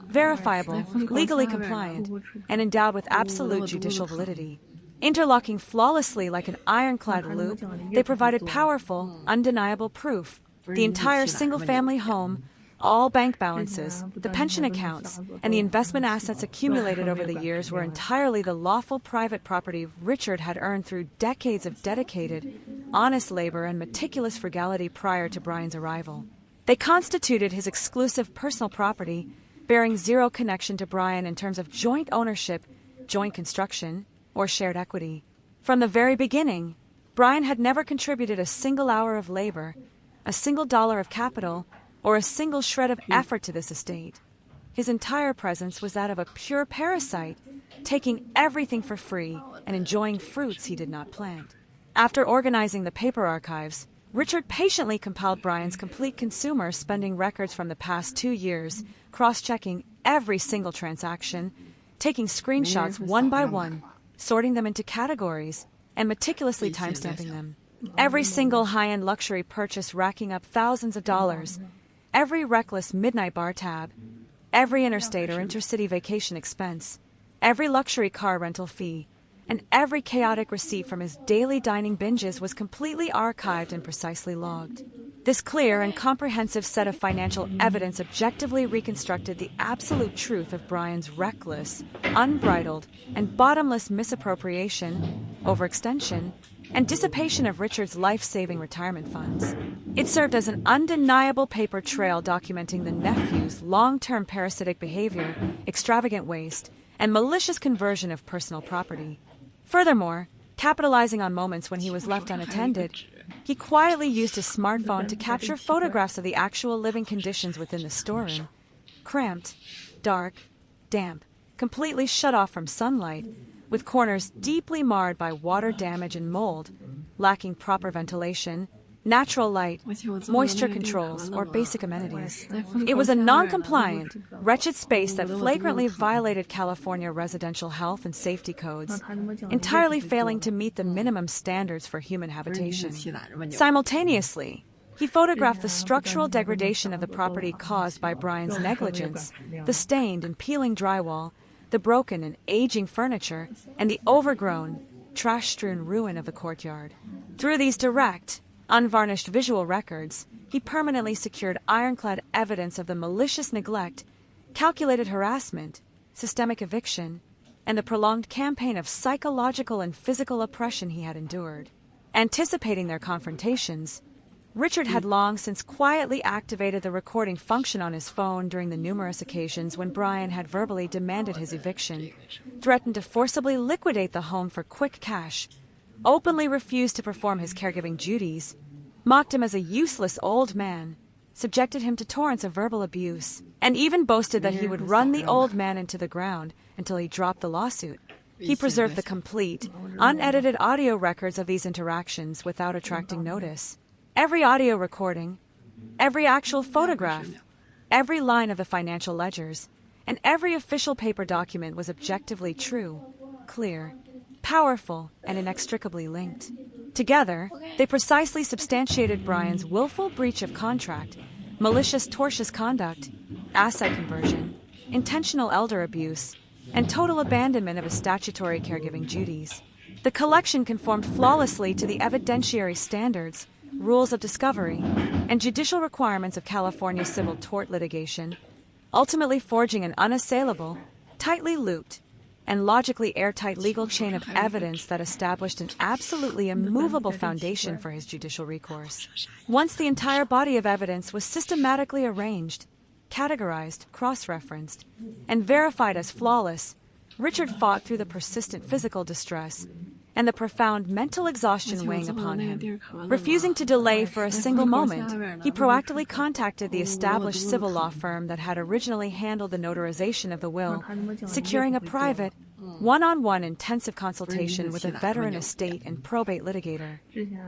verifiable, legally compliant, and endowed with absolute judicial validity. Interlocking flawlessly like an ironclad loop, they provided powerful, undeniable proof. The entire single-family home, all bank balances, the pension accounts, and the investment assets accumulated over the years were entirely the lawful private property Richard had earned through decades of dedicated, honest labor and meticulous frugality prior to Brian's arrival. They constituted his exclusive personal property, bearing zero connection to Brian in terms of joint ownership, joint construction, or shared equity. From the very beginning, Brian had never contributed a single hour of labor, a single dollar of capital, or a single shred of effort to this estate. His entire presence was that of a pure parasite, taking everything for free and enjoying fruits he did not plant. After organizing the paper archives, Richard patiently compiled Brian's complete consumer spending records from the past 2 years, cross-checking every single transaction, taking screenshots one by one, sorting them into categories, and meticulously timestamping them. Every single high-end luxury purchase racking up thousands of dollars, every reckless midnight bar tab, every interstate or intercity vacation expense, every luxury car rental fee, and every chaotic receipt from his daily dining binges was completely archived and precisely logged. This clear and comprehensive set of financial evidence objectively reconstructed the absolute truth of Brian's reckless, unbridled, and bottomless misappropriation, overextension, and dissipation of Richard's life-saving retirement funds. It served as an undeniable paper trail documenting the nephew's long-term parasitic behavior, extravagant waste, and malicious conversion of personal property. Furthermore, capitalizing on moments when he was left unattended, he quietly used his smartphone to capture photographs of the actual living conditions within the storeroom. Cramped, dark, damp, completely shut off from sunlight, with corners deeply marred by water damage and mold, lacking proper ventilation, natural light, moisture controls, or basic amenities. It was a non-compliant, wretched space that flagrantly violated California residential health and safety codes, entirely failing to meet the minimum standards for human habitation. Simultaneously, he photographed the structural degradation of the property caused by Brian's negligence, the stained and peeling drywall, the broken and aging furniture, and the overgrown, trash-strewn ruin of the courtyard. Through these direct, unvarnished visual records, he permanently secured ironclad evidence of the malicious neglect, calculated harassment, systemic eviction, and the prolonged campaign of psychological and physical oppression he had endured. Anticipating their confrontations, Richard had long since quietly activated the recording function on his phone during the numerous occasions when Brian had verbally demanded his eviction, threatened to forcibly liquidate the home for quick cash, openly refused to perform his caregiving duties, mocked him as a useless old man, subjected him to torrents of verbal abuse, and even boasted that he would run the old man into the ground until he dropped the lawsuit. He preserved the complete, unedited audio records of these interactions without attracting notice. Every audio recording, every actual photograph, every line of the financial ledgers, and every official paper document was objectively true, clear, powerful, and inextricably linked. Together, they precisely substantiated Brian's willful breach of contract, malicious tortious conduct, asset conversion, intentional elder abuse, and total abandonment of his statutory caregiving duties. The collection conformed flawlessly to the evidentiary standards, rules of discovery, and judicial requirements of California civil tort litigation, ultimately forging an unassailable, tightly looped, and logically airtight legal chain of evidence that established an absolutely immovable foundation for his judicial recourse. Once the entire body of evidence was systematically arranged, categorized, cross-referenced, and verified as flawless, Richard fought through the persistent physical distress and the profound mental exhaustion weighing upon him. Refusing to delay for a single moment, he proactively contacted the established civil law firm that had originally handled the notarization of the will, securing a private, one-on-one intensive consultation with a veteran estate and probate litigator.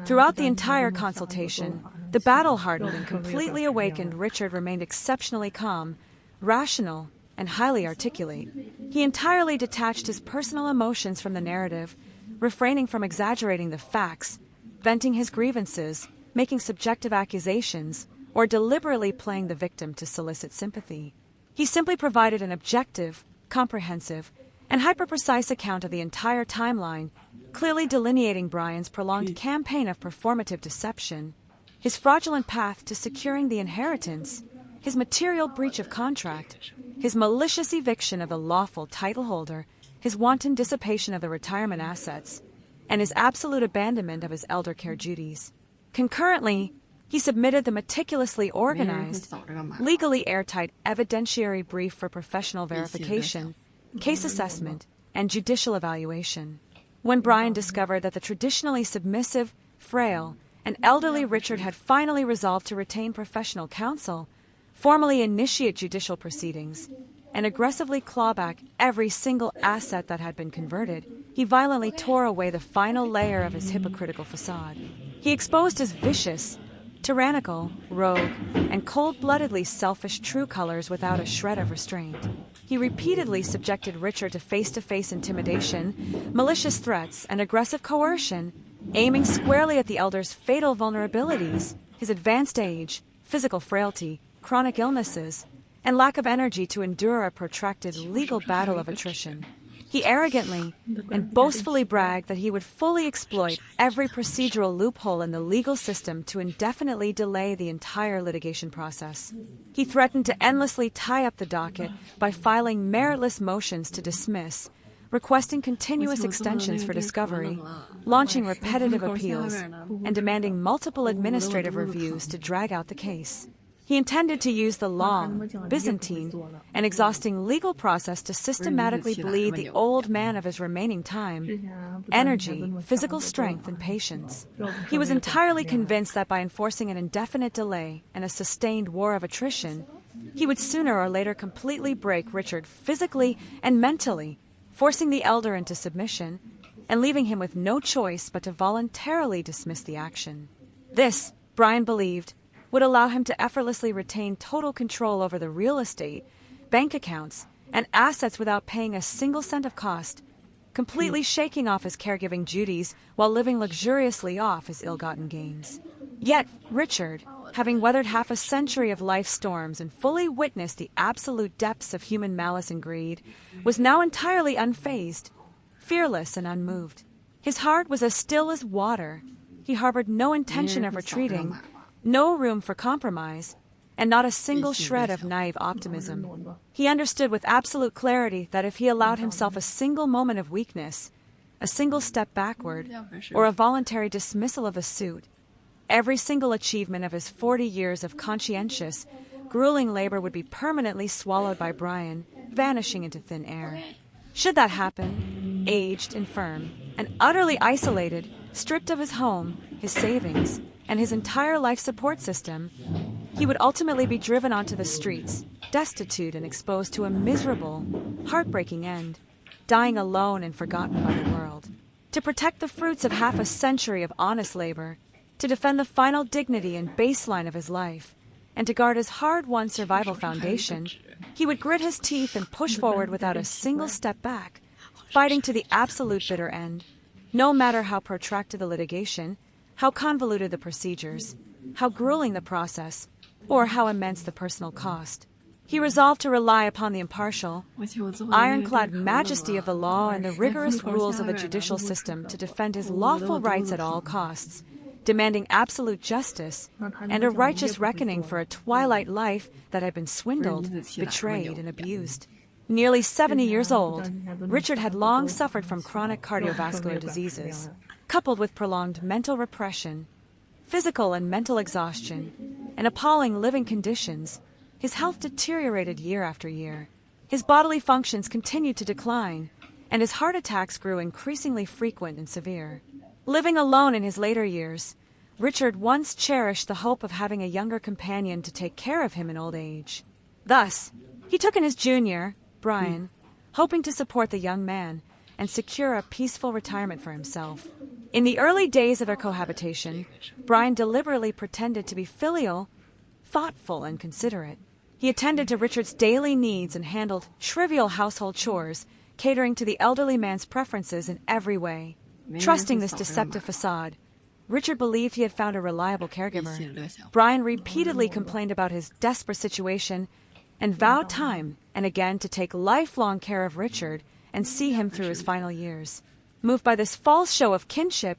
Throughout the entire consultation, the battle-hardened and completely awakened Richard remained exceptionally calm, rational, and highly articulate. He entirely detached his personal emotions from the narrative, refraining from exaggerating the facts, venting his grievances, making subjective accusations, or deliberately playing the victim to solicit sympathy. He simply provided an objective, comprehensive, and hyper-precise account of the entire timeline, clearly delineating Brian's prolonged campaign of performative deception, his fraudulent path to securing the inheritance, his material breach of contract, his malicious eviction of the lawful title holder, his wanton dissipation of the retirement assets, and his absolute abandonment of his elder care duties. Concurrently, he submitted the meticulously organized, legally airtight evidentiary brief for professional verification, case assessment, and judicial evaluation. When Brian discovered that the traditionally submissive, frail, and elderly Richard had finally resolved to retain professional counsel, formally initiate judicial proceedings, and aggressively claw back every single asset that had been converted, he violently tore away the final layer of his hypocritical facade. He exposed his vicious, tyrannical, rogue, and cold-bloodedly selfish true colors without a shred of restraint. He repeatedly subjected Richard to face-to-face intimidation, malicious threats, and aggressive coercion, aiming squarely at the elder's fatal vulnerabilities, his advanced age, physical frailty, chronic illnesses, and lack of energy to endure a protracted legal battle of attrition. He arrogantly and boastfully bragged that he would fully exploit every procedural loophole in the legal system to indefinitely delay the entire litigation process. He threatened to endlessly tie up the docket by filing meritless motions to dismiss, requesting continuous extensions for discovery, launching repetitive appeals, and demanding multiple administrative reviews to drag out the case. He intended to use the long, Byzantine, and exhausting legal process to systematically bleed the old man of his remaining time, energy, physical strength, and patience. He was entirely convinced that by enforcing an indefinite delay and a sustained war of attrition, he would sooner or later completely break Richard physically and mentally, forcing the elder into submission and leaving him with no choice but to voluntarily dismiss the action. This, Brian believed, would allow him to effortlessly retain total control over the real estate, bank accounts, and assets without paying a single cent of cost, completely shaking off his caregiving duties while living luxuriously off his ill-gotten gains. Yet, Richard, having weathered half a century of life's storms and fully witnessed the absolute depths of human malice and greed, was now entirely unfazed, fearless and unmoved. His heart was as still as water. He harbored no intention of retreating, no room for compromise, and not a single shred of naive optimism. He understood with absolute clarity that if he allowed himself a single moment of weakness, a single step backward, or a voluntary dismissal of a suit, every single achievement of his 40 years of conscientious, grueling labor would be permanently swallowed by Brian, vanishing into thin air. Should that happen, aged, infirm, and utterly isolated, stripped of his home, his savings, and his entire life support system, he would ultimately be driven onto the streets, destitute and exposed to a miserable, heartbreaking end, dying alone and forgotten by the world. To protect the fruits of half a century of honest labor, to defend the final dignity and baseline of his life, and to guard his hard-won survival foundation, he would grit his teeth and push forward without a single step back, fighting to the absolute bitter end, no matter how protracted the litigation, how convoluted the procedures, how grueling the process, or how immense the personal cost. He resolved to rely upon the impartial, ironclad majesty of the law and the rigorous rules of the judicial system to defend his lawful rights at all costs, demanding absolute justice and a righteous reckoning for a twilight life that had been swindled, betrayed, and abused. Nearly 70 years old, Richard had long suffered from chronic cardiovascular diseases, coupled with prolonged mental repression, physical and mental exhaustion, and appalling living conditions. His health deteriorated year after year. His bodily functions continued to decline, and his heart attacks grew increasingly frequent and severe. Living alone in his later years, Richard once cherished the hope of having a younger companion to take care of him in old age. Thus, he took in his junior, Brian, hoping to support the young man and secure a peaceful retirement for himself. In the early days of their cohabitation, Brian deliberately pretended to be filial, thoughtful, and considerate. He attended to Richard's daily needs and handled trivial household chores, catering to the elderly man's preferences in every way. Trusting this deceptive facade, Richard believed he had found a reliable caregiver. Brian repeatedly complained about his desperate situation and vowed time and again to take lifelong care of Richard and see him through his final years. Moved by this false show of kinship,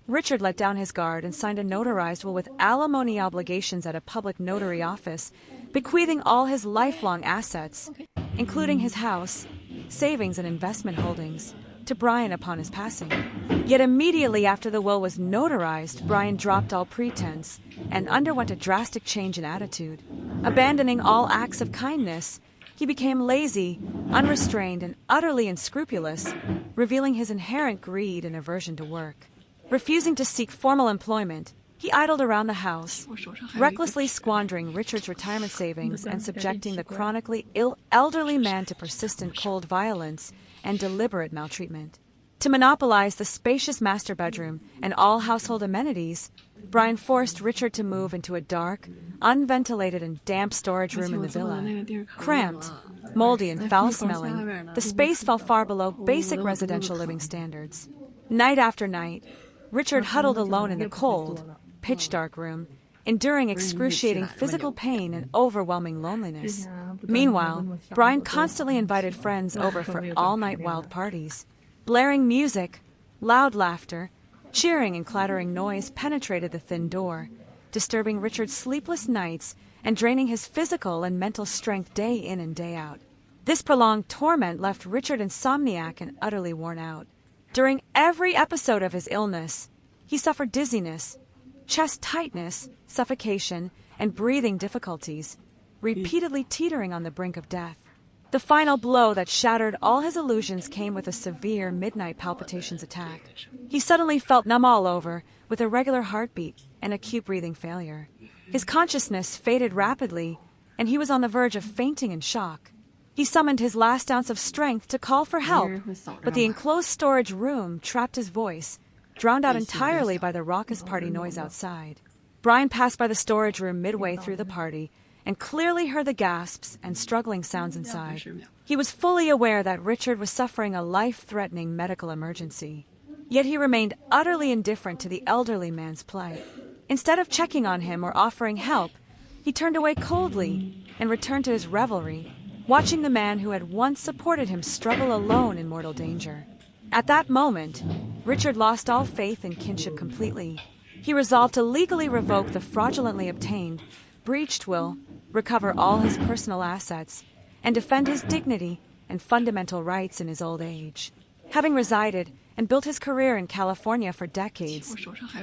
Richard let down his guard and signed a notarized will with alimony obligations at a public notary office, bequeathing all his lifelong assets, including his house, savings, and investment holdings, to Brian upon his passing. Yet immediately after the will was notarized, Brian dropped all pretense and underwent a drastic change in attitude. Abandoning all acts of kindness, he became lazy, unrestrained, and utterly unscrupulous, revealing his inherent greed and aversion to work. Refusing to seek formal employment, he idled around the house, recklessly squandering Richard's retirement savings and subjecting the chronically ill elderly man to persistent cold violence and deliberate maltreatment. To monopolize the spacious master bedroom and all household amenities, Brian forced Richard to move into a dark, unventilated and damp storage room in the villa. Cramped, moldy and foul-smelling, the space fell far below basic residential living standards. Night after night, Richard huddled alone in the cold, pitch-dark room, enduring excruciating physical pain and overwhelming loneliness. Meanwhile, Brian constantly invited friends over for all-night wild parties. Blaring music, loud laughter, cheering and clattering noise penetrated the thin door, disturbing Richard's sleepless nights and draining his physical and mental strength day in and day out. This prolonged torment left Richard insomniac and utterly worn out. During every episode of his illness, he suffered dizziness, chest tightness, suffocation, and breathing difficulties, repeatedly teetering on the brink of death. The final blow that shattered all his illusions came with a severe midnight palpitations attack. He suddenly felt numb all over, with irregular heartbeat and acute breathing failure. His consciousness faded rapidly, and he was on the verge of fainting in shock. He summoned his last ounce of strength to call for help, but the enclosed storage room trapped his voice, drowned out entirely by the raucous party noise outside. Brian passed by the storage room midway through the party and clearly heard the gasps and struggling sounds inside. He was fully aware that Richard was suffering a life-threatening medical emergency. Yet he remained utterly indifferent to the elderly man's plight. Instead of checking on him or offering help, he turned away coldly and returned to his revelry, watching the man who had once supported him struggle alone in mortal danger. At that moment, Richard lost all faith in kinship completely. He resolved to legally revoke the fraudulently obtained, breached will, recover all his personal assets, and defend his dignity and fundamental rights in his old age. Having resided and built his career in California for decades,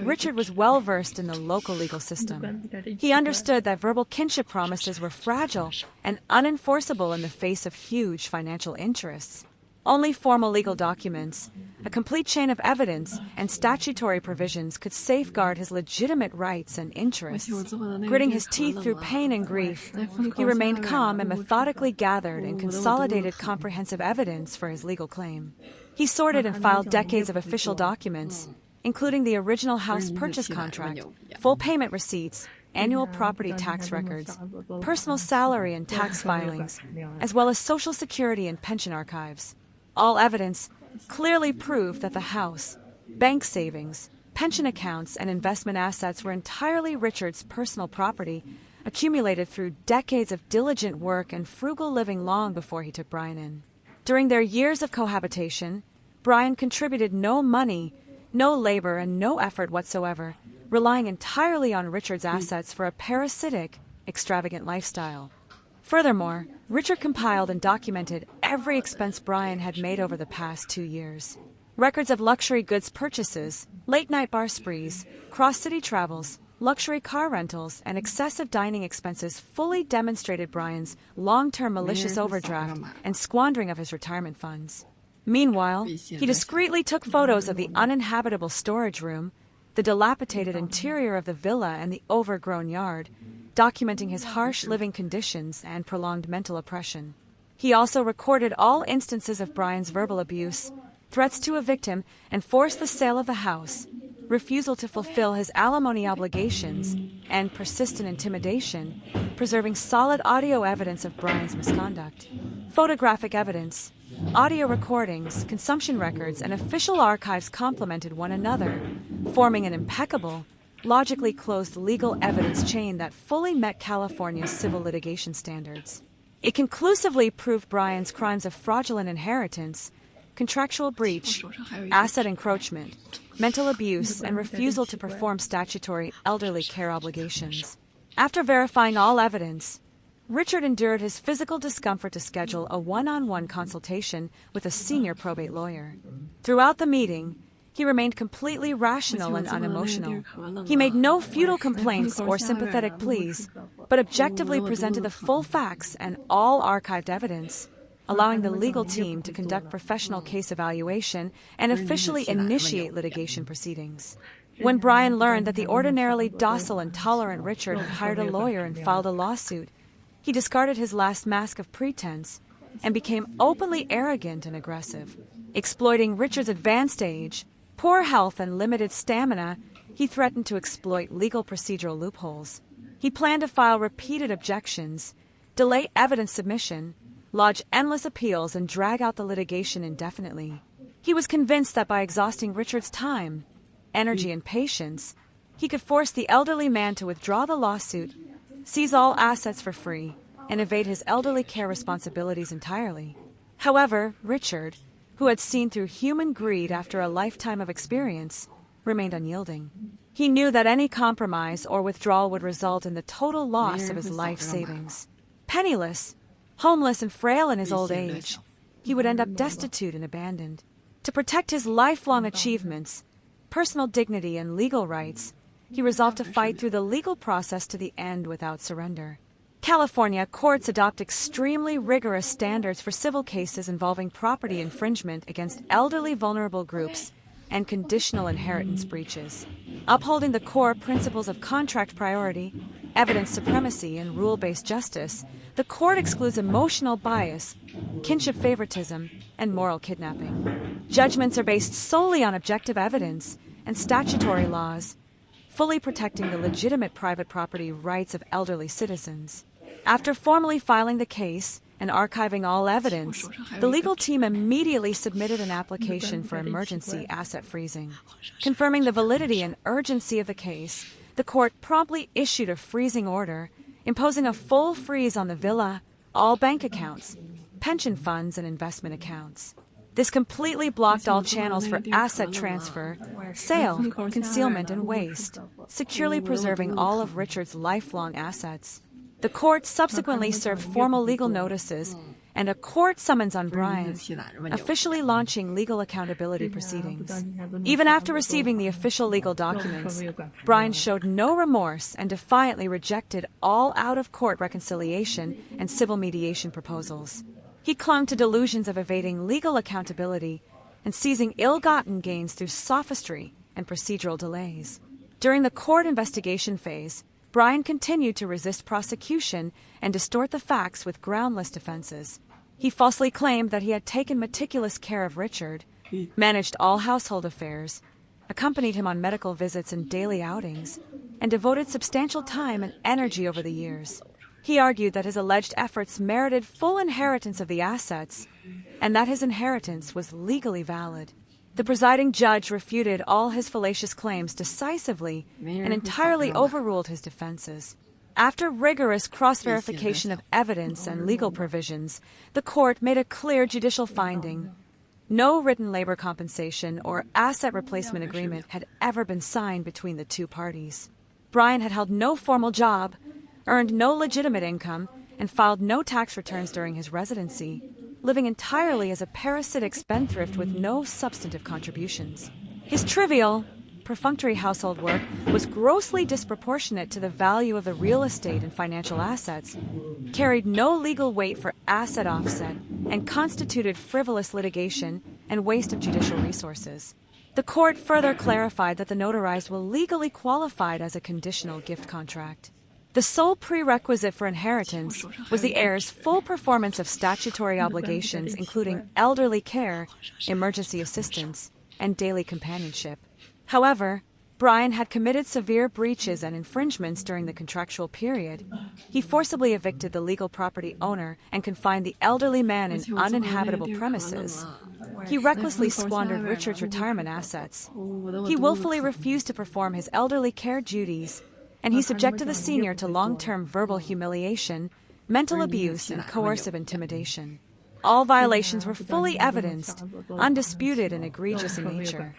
Richard was well versed in the local legal system. He understood that verbal kinship promises were fragile and unenforceable in the face of huge financial interests. Only formal legal documents, a complete chain of evidence, and statutory provisions could safeguard his legitimate rights and interests. Gritting his teeth through pain and grief, he remained calm and methodically gathered and consolidated comprehensive evidence for his legal claim. He sorted and filed decades of official documents, including the original house purchase contract, full payment receipts, annual property tax records, personal salary and tax filings, as well as Social Security and pension archives. All evidence clearly proved that the house, bank savings, pension accounts, and investment assets were entirely Richard's personal property, accumulated through decades of diligent work and frugal living long before he took Brian in. During their years of cohabitation, Brian contributed no money, no labor, and no effort whatsoever, relying entirely on Richard's assets for a parasitic, extravagant lifestyle. Furthermore, Richard compiled and documented every expense Brian had made over the past 2 years. Records of luxury goods purchases, late-night bar sprees, cross-city travels, luxury car rentals, and excessive dining expenses fully demonstrated Brian's long-term malicious overdraft and squandering of his retirement funds. Meanwhile, he discreetly took photos of the uninhabitable storage room, the dilapidated interior of the villa, and the overgrown yard, documenting his harsh living conditions and prolonged mental oppression. He also recorded all instances of Brian's verbal abuse, threats to evict him and force the sale of the house, refusal to fulfill his alimony obligations, and persistent intimidation, preserving solid audio evidence of Brian's misconduct. Photographic evidence, audio recordings, consumption records, and official archives complemented one another, forming an impeccable, logically closed legal evidence chain that fully met California's civil litigation standards. It conclusively proved Brian's crimes of fraudulent inheritance, contractual breach, asset encroachment, mental abuse, and refusal to perform statutory elderly care obligations. After verifying all evidence, Richard endured his physical discomfort to schedule a one-on-one consultation with a senior probate lawyer. Throughout the meeting, he remained completely rational and unemotional. He made no futile complaints or sympathetic pleas, but objectively presented the full facts and all archived evidence, allowing the legal team to conduct professional case evaluation and officially initiate litigation proceedings. When Brian learned that the ordinarily docile and tolerant Richard had hired a lawyer and filed a lawsuit, he discarded his last mask of pretense and became openly arrogant and aggressive. Exploiting Richard's advanced age, poor health, and limited stamina, he threatened to exploit legal procedural loopholes. He planned to file repeated objections, delay evidence submission, lodge endless appeals, and drag out the litigation indefinitely. He was convinced that by exhausting Richard's time, energy, and patience, he could force the elderly man to withdraw the lawsuit, seize all assets for free, and evade his elderly care responsibilities entirely. However, Richard, who had seen through human greed after a lifetime of experience, remained unyielding. He knew that any compromise or withdrawal would result in the total loss of his life savings. Penniless, Homeless and frail in his old age, he would end up destitute and abandoned. To protect his lifelong achievements, personal dignity, and legal rights, he resolved to fight through the legal process to the end without surrender. California courts adopt extremely rigorous standards for civil cases involving property infringement against elderly vulnerable groups and conditional inheritance breaches. Upholding the core principles of contract priority, evidence supremacy, and rule-based justice, the court excludes emotional bias, kinship favoritism, and moral kidnapping. Judgments are based solely on objective evidence and statutory laws, fully protecting the legitimate private property rights of elderly citizens. After formally filing the case and archiving all evidence, the legal team immediately submitted an application for emergency asset freezing. Confirming the validity and urgency of the case, the court promptly issued a freezing order, imposing a full freeze on the villa, all bank accounts, pension funds, and investment accounts. This completely blocked all channels for asset transfer, sale, concealment, and waste, securely preserving all of Richard's lifelong assets. The court subsequently served formal legal notices and a court summons on Brian, officially launching legal accountability proceedings. Even after receiving the official legal documents, Brian showed no remorse and defiantly rejected all out-of-court reconciliation and civil mediation proposals. He clung to delusions of evading legal accountability and seizing ill-gotten gains through sophistry and procedural delays. During the court investigation phase, Brian continued to resist prosecution and distort the facts with groundless defenses. He falsely claimed that he had taken meticulous care of Richard, managed all household affairs, accompanied him on medical visits and daily outings, and devoted substantial time and energy over the years. He argued that his alleged efforts merited full inheritance of the assets, and that his inheritance was legally valid. The presiding judge refuted all his fallacious claims decisively and entirely overruled his defenses. After rigorous cross-verification of evidence and legal provisions, the court made a clear judicial finding. No written labor compensation or asset replacement agreement had ever been signed between the two parties. Brian had held no formal job, earned no legitimate income, and filed no tax returns during his residency, living entirely as a parasitic spendthrift with no substantive contributions. His trivial, perfunctory household work was grossly disproportionate to the value of the real estate and financial assets, carried no legal weight for asset offset, and constituted frivolous litigation and waste of judicial resources. The court further clarified that the notarized will legally qualified as a conditional gift contract. The sole prerequisite for inheritance was the heir's full performance of statutory obligations, including elderly care, emergency assistance, and daily companionship. However, Brian had committed severe breaches and infringements during the contractual period. He forcibly evicted the legal property owner and confined the elderly man in uninhabitable premises. He recklessly squandered Richard's retirement assets. He willfully refused to perform his elderly care duties, and he subjected the senior to long-term verbal humiliation, mental abuse, and coercive intimidation. All violations were fully evidenced, undisputed, and egregious in nature.